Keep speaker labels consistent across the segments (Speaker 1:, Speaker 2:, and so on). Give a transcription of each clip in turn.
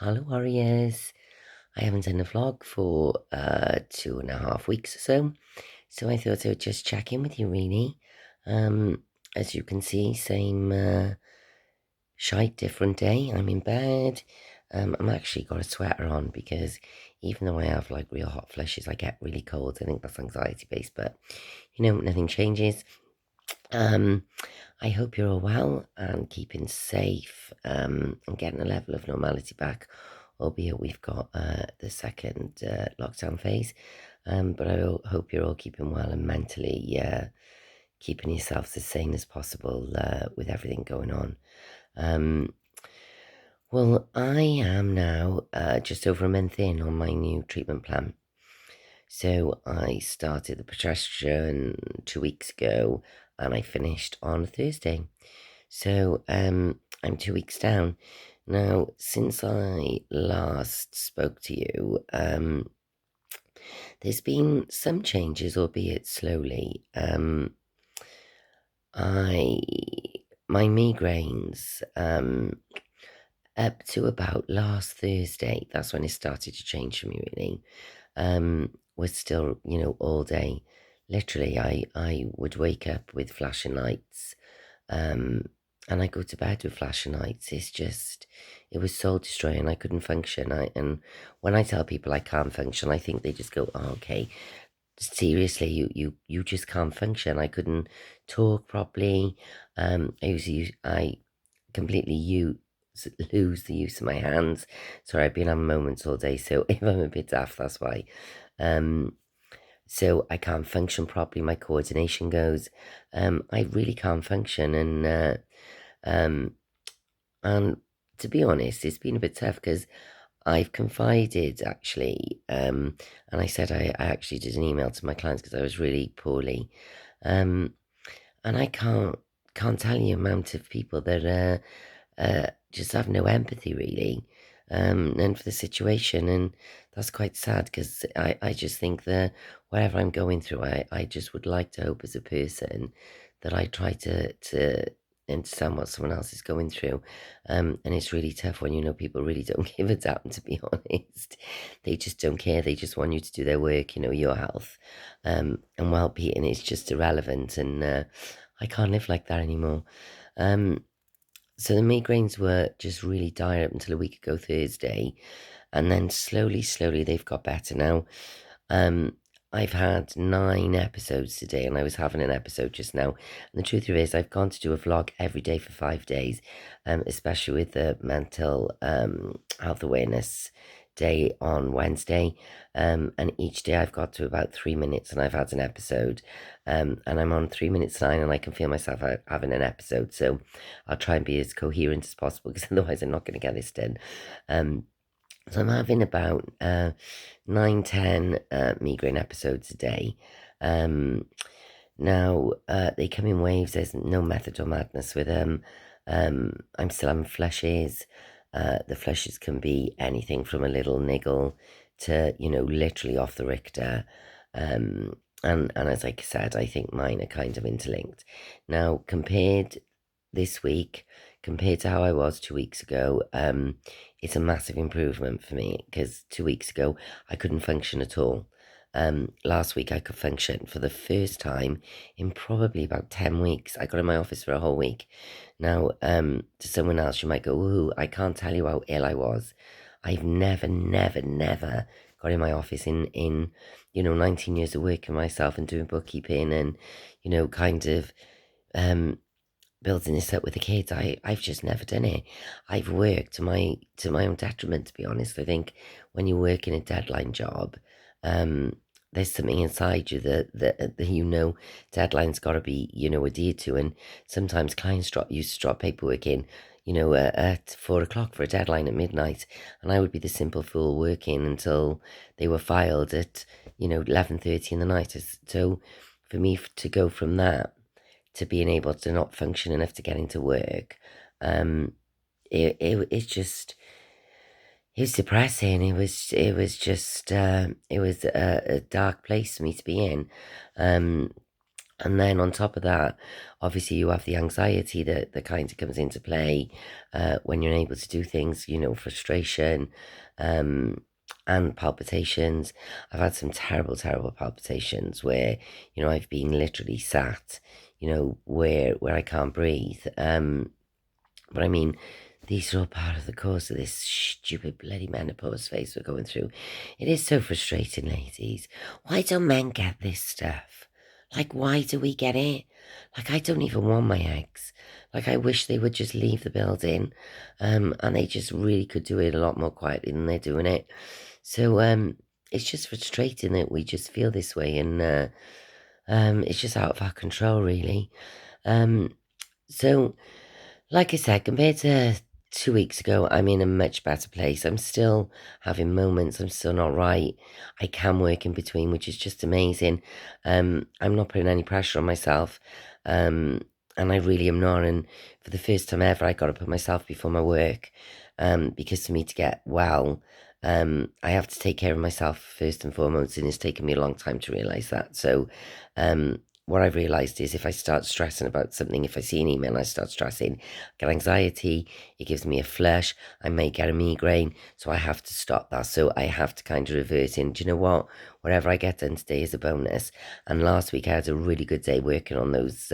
Speaker 1: Hello, warriors. I haven't done a vlog for 2.5 weeks or so I thought I would just check in with you, really. Um, as you can see, same shite, different day. I'm in bed. I'm actually got a sweater on because even though I have like real hot flushes, I get really cold. I think that's anxiety based, but nothing changes. Um, I hope you're all well and keeping safe and getting a level of normality back, albeit we've got the second lockdown phase. But hope you're all keeping well and mentally keeping yourselves as sane as possible with everything going on. Um, well, I am now just over a month in on my new treatment plan. So I started the progesterone 2 weeks ago and I finished on Thursday. So I'm 2 weeks down. Now, since I last spoke to you, there's been some changes, albeit slowly. I my migraines, up to about last Thursday, that's when it started to change for me really. Was still, all day. Literally, I would wake up with flashing lights, um, and I go to bed with flashing lights. It was soul destroying. I couldn't function. And when I tell people I can't function, I think they just go, "Oh, okay, seriously, you just can't function." I couldn't talk properly. I completely lose the use of my hands. Sorry, I've been having moments all day, so if I'm a bit daft, that's why. Um, so I can't function properly. My coordination goes. I really can't function, um, and to be honest, it's been a bit tough because I've confided actually, and I said I actually did an email to my clients because I was really poorly, um, and I can't tell you the amount of people that just have no empathy really, and for the situation, and that's quite sad because I just think that whatever I'm going through, I just would like to hope as a person that I try to understand what someone else is going through, and it's really tough when people really don't give a damn, to be honest. They just don't care. They just want you to do their work, your health, and well-being is just irrelevant, and I can't live like that anymore. Um, so the migraines were just really dire up until a week ago Thursday, and then slowly they've got better now. Um, I've had 9 episodes today, and I was having an episode just now. And the truth is, I've gone to do a vlog every day for 5 days, especially with the mental health awareness day on Wednesday. And each day I've got to about 3 minutes, and I've had an episode. And I'm on 3 minutes 9, and I can feel myself having an episode. So I'll try and be as coherent as possible, because otherwise I'm not going to get this done. So I'm having about 9, 10 migraine episodes a day. Um, Now, they come in waves. There's no method or madness with them. I'm still having flushes. The flushes can be anything from a little niggle to, literally off the Richter. And as I said, I think mine are kind of interlinked. Now, this week, compared to how I was 2 weeks ago, it's a massive improvement for me, because 2 weeks ago I couldn't function at all. Last week I could function for the first time in probably about 10 weeks. I got in my office for a whole week. Now, to someone else, you might go, "Ooh, I can't tell you how ill I was." I've never got in my office in 19 years of working myself and doing bookkeeping and, kind of um, building this up with the kids. I've just never done it. I've worked to my own detriment, to be honest. I think when you work in a deadline job, um, there's something inside you that deadline's got to be adhered to, and sometimes clients used to drop paperwork in, at 4 o'clock for a deadline at midnight, and I would be the simple fool working until they were filed at 11:30 in the night. So for me to go from that to being able to not function enough to get into work, um, it's just, it was depressing. It was just, it was a dark place for me to be in. Um, And then on top of that, obviously you have the anxiety that kind of comes into play when you're unable to do things, frustration and palpitations. I've had some terrible, terrible palpitations where, I've been literally sat, where I can't breathe. But I mean, these are all part of the course of this stupid bloody menopause phase we're going through. It is so frustrating, ladies. Why don't men get this stuff? Like, why do we get it? Like, I don't even want my eggs. Like, I wish they would just leave the building. And they just really could do it a lot more quietly than they're doing it. So, it's just frustrating that we just feel this way, and it's just out of our control, really. So, like I said, compared to 2 weeks ago, I'm in a much better place. I'm still having moments. I'm still not right. I can work in between, which is just amazing. I'm not putting any pressure on myself. And I really am not. And for the first time ever, I got to put myself before my work. Because for me to get well, I have to take care of myself first and foremost. And it's taken me a long time to realize that. So, what I've realized is if I start stressing about something, if I see an email and I start stressing, get anxiety, it gives me a flush, I may get a migraine, so I have to stop that. So I have to kind of revert in. Do you know what? Whatever I get done today is a bonus. And last week I had a really good day working on those,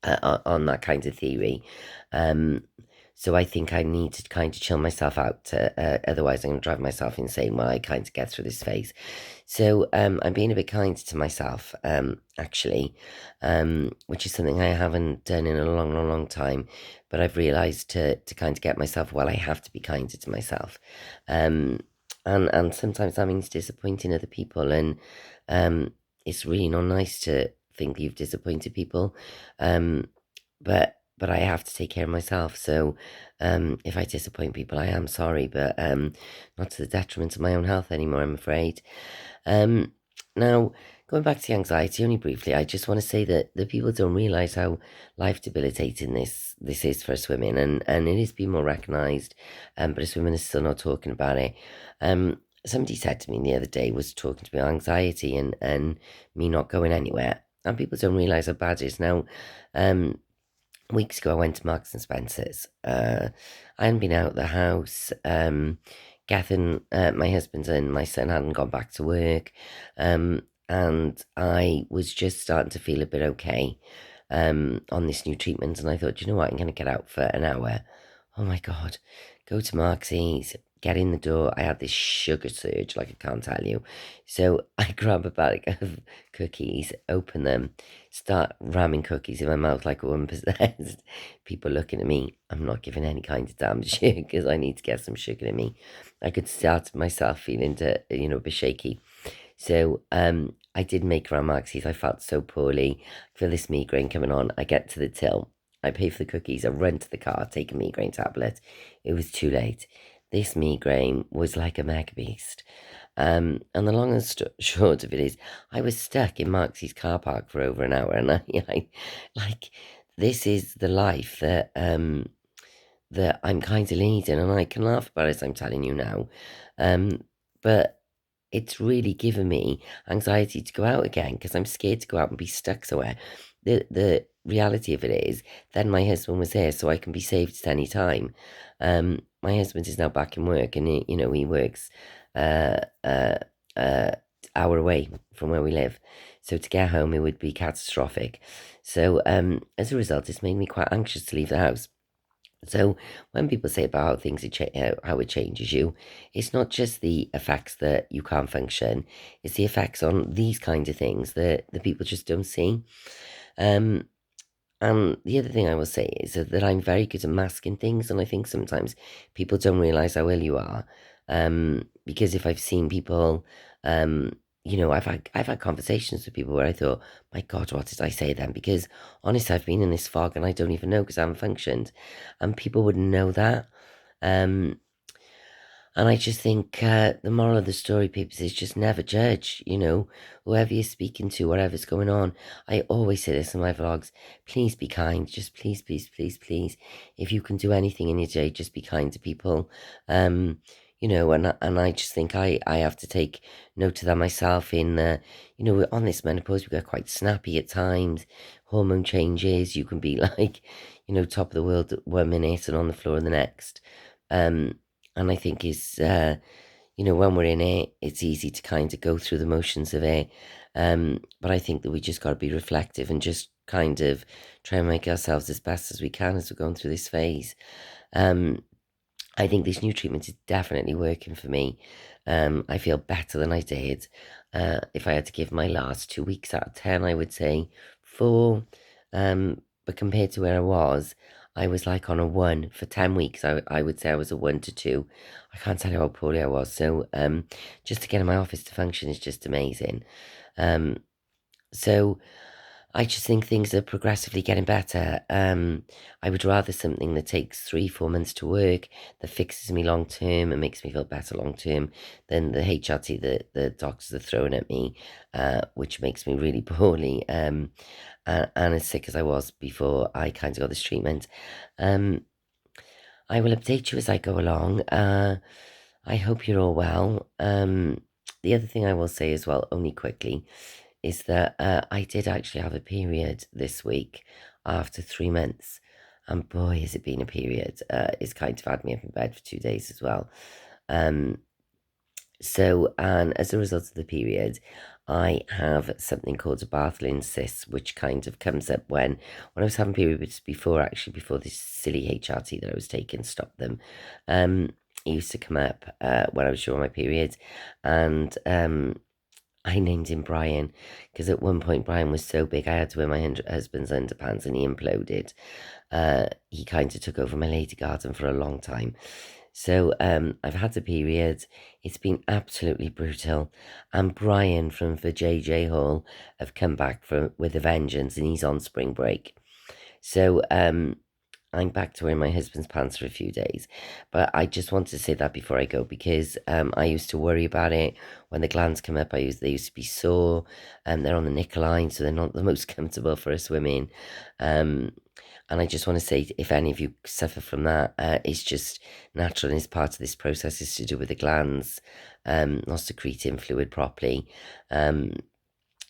Speaker 1: on that kind of theory. So I think I need to kind of chill myself out. Otherwise, I'm going to drive myself insane while I kind of get through this phase. So I'm being a bit kinder to myself, actually, which is something I haven't done in a long, long, long time. But I've realised to kind of get myself well, I have to be kinder to myself. And sometimes that means disappointing other people. And it's really not nice to think you've disappointed people. But I have to take care of myself. So if I disappoint people, I am sorry, but not to the detriment of my own health anymore, I'm afraid. Now, going back to the anxiety, only briefly, I just want to say that the people don't realise how life debilitating this is for us women, and it is being more recognised, but us women are still not talking about it. Somebody said to me the other day, was talking to me about anxiety and me not going anywhere, and people don't realise how bad it is. Now, weeks ago, I went to Marks and Spencer's. I hadn't been out of the house. Gethin, my husband and my son hadn't gone back to work. And I was just starting to feel a bit okay on this new treatment. And I thought, you know what, I'm going to get out for an hour. Oh my God, go to Marksy's, get in the door. I had this sugar surge, like I can't tell you. So I grab a bag of cookies, open them, start ramming cookies in my mouth like a woman possessed. People looking at me. I'm not giving any kind of damn shit because I need to get some sugar in me. I could start myself feeling a bit shaky. So I did make around Marksy's. I felt so poorly. I feel this migraine coming on. I get to the till. I pay for the cookies. I run to the car, take a migraine tablet. It was too late. This migraine was like a mega beast. And the long and short of it is, I was stuck in Marksy's car park for over an hour, and I like, this is the life that I'm kind of leading, and I can laugh about it as I'm telling you now, but it's really given me anxiety to go out again because I'm scared to go out and be stuck somewhere. The reality of it is, then my husband was here, so I can be saved at any time. My husband is now back in work, and he works uh, uh, uh, hour away from where we live. So to get home, it would be catastrophic. So as a result, it's made me quite anxious to leave the house. So when people say about how things how it changes you, it's not just the effects that you can't function; it's the effects on these kinds of things that the people just don't see. Um, and the other thing I will say is that I'm very good at masking things, and I think sometimes people don't realise how ill you are. Because if I've seen people, I've had conversations with people where I thought, my God, what did I say then? Because honestly, I've been in this fog and I don't even know because I haven't functioned, and people wouldn't know that. Um, and I just think the moral of the story, peeps, is just never judge, whoever you're speaking to, whatever's going on. I always say this in my vlogs, please be kind. Just please, please, please, please. If you can do anything in your day, just be kind to people. and I just think I have to take note of that myself we're on this menopause, we get quite snappy at times, hormone changes, you can be like, top of the world 1 minute and on the floor the next. And I think when we're in it, it's easy to kind of go through the motions of it. But I think that we just got to be reflective and just kind of try and make ourselves as best as we can as we're going through this phase. Um, I think this new treatment is definitely working for me. I feel better than I did. If I had to give my last 2 weeks out of 10, I would say 4. But compared to where I was like on a 1 for 10 weeks. I would say I was a 1 to 2. I can't tell you how poorly I was. So just to get in my office to function is just amazing. Um, so I just think things are progressively getting better. I would rather something that takes 3-4 months to work, that fixes me long term and makes me feel better long term, than the HRT that the doctors are throwing at me, which makes me really poorly, and as sick as I was before I kind of got this treatment. Um, I will update you as I go along. I hope you're all well. The other thing I will say as well, only quickly, is that I did actually have a period this week after 3 months. And boy, has it been a period. It's kind of had me up in bed for 2 days as well. Um, and as a result of the period, I have something called a Bartholin cyst, which kind of comes up when I was having periods before, actually, before this silly HRT that I was taking stopped them. It used to come up when I was during my periods, and I named him Brian because at one point Brian was so big I had to wear my husband's underpants and he imploded. He kind of took over my lady garden for a long time. So I've had a period. It's been absolutely brutal. And Brian from the JJ Hall have come back with a vengeance and he's on spring break. So I'm back to wearing my husband's pants for a few days. But I just wanted to say that before I go because I used to worry about it. When the glands come up, they used to be sore. They're on the nickel line, so they're not the most comfortable for us women. And I just want to say, if any of you suffer from that, it's just natural and it's part of this process is to do with the glands not secreting fluid properly.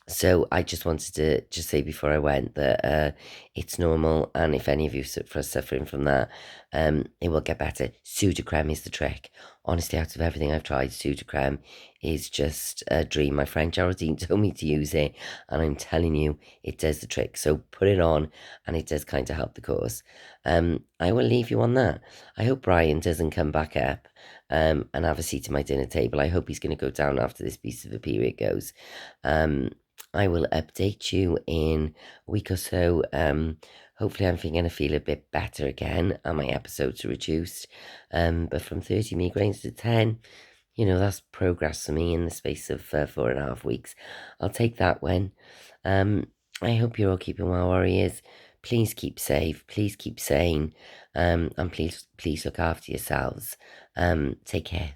Speaker 1: So I just wanted to just say before I went that it's normal, and if any of you are suffering from that, it will get better. Sudocrem is the trick. Honestly, out of everything I've tried, Sudocrem is just a dream. My friend Geraldine told me to use it, and I'm telling you, it does the trick. So put it on, and it does kind of help the cause. I will leave you on that. I hope Brian doesn't come back up and have a seat at my dinner table. I hope he's going to go down after this piece of a period goes. I will update you in a week or so. Hopefully I'm going to feel a bit better again and my episodes are reduced. But from 30 migraines to 10, that's progress for me in the space of 4.5 weeks. I'll take that one. I hope you're all keeping well, warriors. Please keep safe. Please keep sane. And please look after yourselves. Take care.